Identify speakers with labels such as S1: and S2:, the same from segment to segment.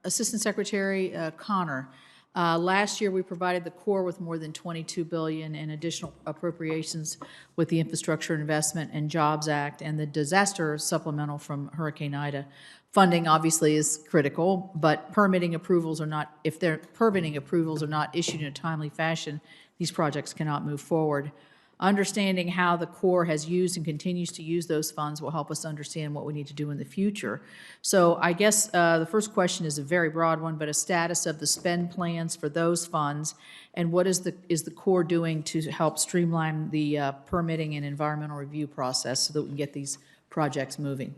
S1: Assistant Secretary Connor, last year we provided the Corps with more than $22 billion in additional appropriations with the Infrastructure Investment and Jobs Act and the disaster supplemental from Hurricane Ida. Funding obviously is critical, but permitting approvals are not, if their permitting approvals are not issued in a timely fashion, these projects cannot move forward. Understanding how the Corps has used and continues to use those funds will help us understand what we need to do in the future. So I guess the first question is a very broad one, but a status of the spend plans for those funds, and what is the Corps doing to help streamline the permitting and environmental review process so that we can get these projects moving?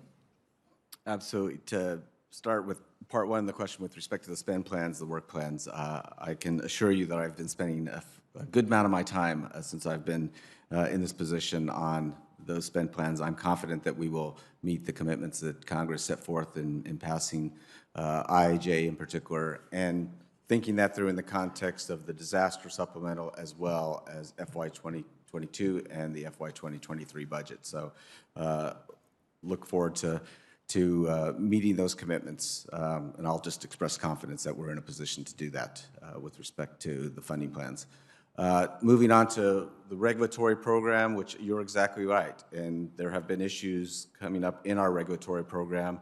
S2: Absolutely. To start with part one of the question with respect to the spend plans, the work plans, I can assure you that I've been spending a good amount of my time since I've been in this position on those spend plans. I'm confident that we will meet the commitments that Congress set forth in passing IIJA in particular, and thinking that through in the context of the disaster supplemental as well as FY 2022 and the FY 2023 budget. So look forward to meeting those commitments, and I'll just express confidence that we're in a position to do that with respect to the funding plans. Moving on to the regulatory program, which you're exactly right, and there have been issues coming up in our regulatory program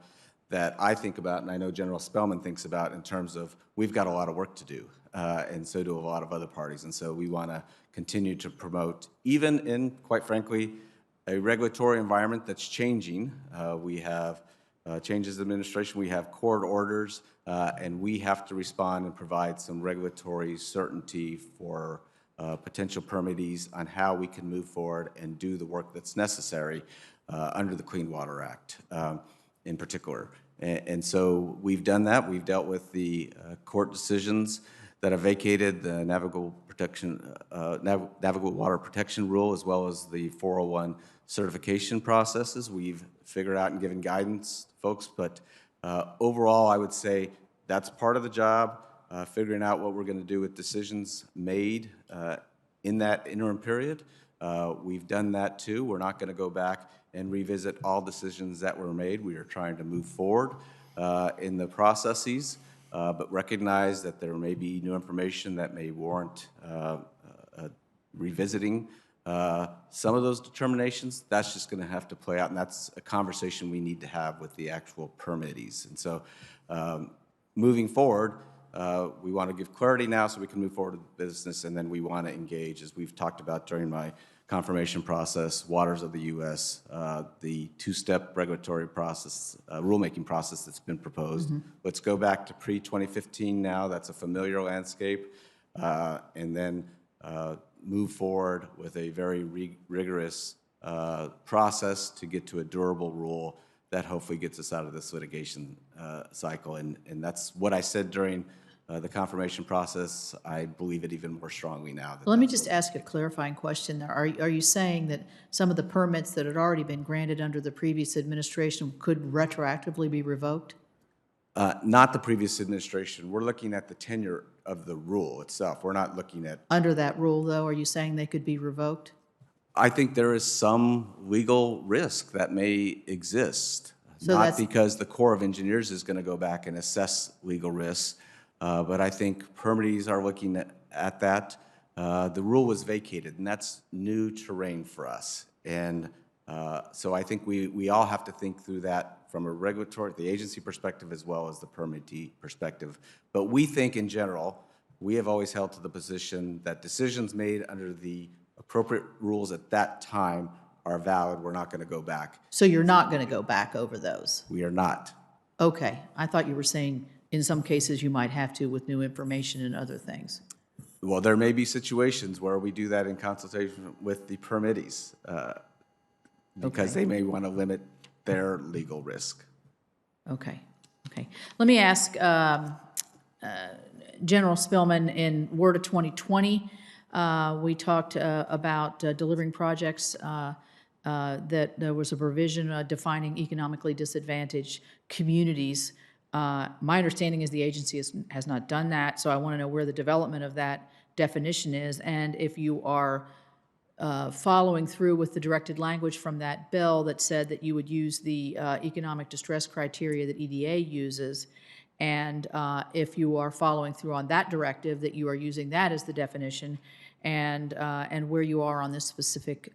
S2: that I think about, and I know General Spellmon thinks about, in terms of we've got a lot of work to do, and so do a lot of other parties, and so we want to continue to promote, even in, quite frankly, a regulatory environment that's changing. We have changes in administration, we have court orders, and we have to respond and provide some regulatory certainty for potential permittees on how we can move forward and do the work that's necessary under the Clean Water Act in particular. And so we've done that. We've dealt with the court decisions that have vacated the navigable water protection rule, as well as the 401 certification processes. We've figured out and given guidance to folks, but overall, I would say that's part of the job. Figuring out what we're going to do with decisions made in that interim period. We've done that too. We're not going to go back and revisit all decisions that were made. We are trying to move forward in the processes, but recognize that there may be new information that may warrant revisiting some of those determinations. That's just going to have to play out, and that's a conversation we need to have with the actual permittees. And so moving forward, we want to give clarity now so we can move forward with business, and then we want to engage, as we've talked about during my confirmation process, Waters of the U.S., the two-step regulatory process, rulemaking process that's been proposed. Mm-hmm. Let's go back to pre-2015 now. That's a familiar landscape, and then move forward with a very rigorous process to get to a durable rule that hopefully gets us out of this litigation cycle. And that's what I said during the confirmation process. I believe it even more strongly now.
S1: Let me just ask a clarifying question there. Are you saying that some of the permits that had already been granted under the previous administration could retroactively be revoked?
S2: Not the previous administration. We're looking at the tenure of the rule itself. We're not looking at...
S1: Under that rule, though, are you saying they could be revoked?
S2: I think there is some legal risk that may exist. So not because the Corps of Engineers is going to go back and assess legal risks, but I think permittees are looking at that. The rule was vacated, and that's new terrain for us. And so I think we all have to think through that from a regulatory, the agency perspective, as well as the permittee perspective. But we think in general, we have always held to the position that decisions made under the appropriate rules at that time are valid. We're not going to go back.
S1: So you're not going to go back over those?
S2: We are not.
S1: Okay. I thought you were saying in some cases you might have to with new information and other things.
S2: Well, there may be situations where we do that in consultation with the permittees because they may want to limit their legal risk.
S1: Okay. Okay. Let me ask General Spellmon, in Word of 2020, we talked about delivering projects that there was a provision defining economically disadvantaged communities. My understanding is the agency has not done that, so I want to know where the development of that definition is, and if you are following through with the directed language from that bill that said that you would use the economic distress criteria that EDA uses, And if you are following through on that directive, that you are using that as the definition, and where you are on this specific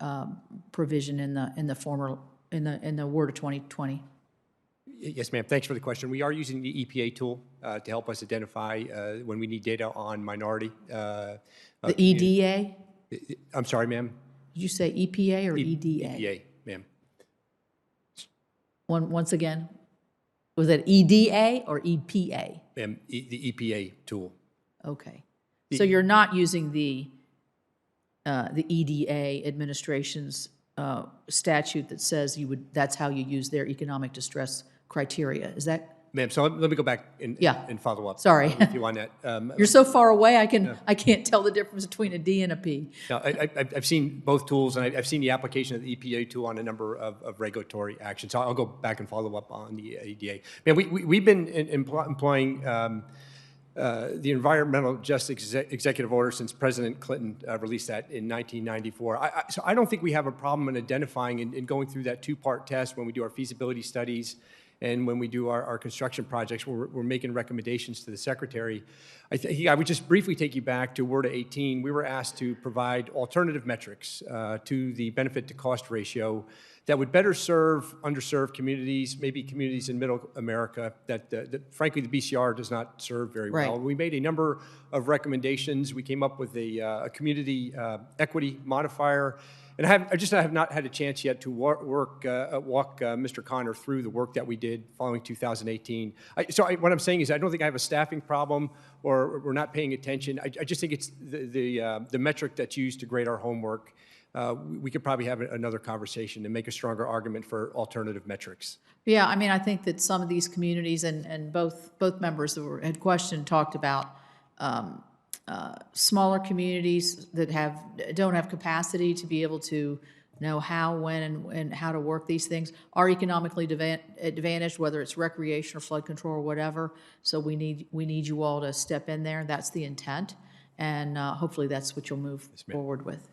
S1: provision in the Word of 2020.
S3: Yes, ma'am. Thanks for the question. We are using the EPA tool to help us identify when we need data on minority.
S1: The EDA?
S3: I'm sorry, ma'am.
S1: Did you say EPA or EDA?
S3: EPA, ma'am.
S1: Once again, was it EDA or EPA?
S3: Ma'am, the EPA tool.
S1: Okay. So you're not using the EDA administration's statute that says that's how you use their economic distress criteria. Is that?
S3: Ma'am, so let me go back and follow up.
S1: Sorry.
S3: With you on that.
S1: You're so far away, I can't tell the difference between a D and a P.
S3: Now, I've seen both tools, and I've seen the application of the EPA tool on a number of regulatory actions. So I'll go back and follow up on the EDA. Man, we've been employing the Environmental Justice Executive Order since President Clinton released that in 1994. So I don't think we have a problem in identifying and going through that two-part test when we do our feasibility studies and when we do our construction projects. We're making recommendations to the Secretary. I would just briefly take you back to WORDA 18. We were asked to provide alternative metrics to the benefit-to-cost ratio that would better serve underserved communities, maybe communities in middle America that frankly, the BCR does not serve very well.
S1: Right.
S3: We made a number of recommendations. We came up with a community equity modifier. And I just have not had a chance yet to walk Mr. Connor through the work that we did following 2018. What I'm saying is I don't think I have a staffing problem or we're not paying attention. I just think it's the metric that's used to grade our homework. We could probably have another conversation and make a stronger argument for alternative metrics.
S1: Yeah, I mean, I think that some of these communities, and both members that had questioned talked about smaller communities that don't have capacity to be able to know how, when, and how to work these things, are economically advantaged, whether it's recreation or flood control or whatever. So we need you all to step in there. That's the intent, and hopefully that's what you'll move forward with.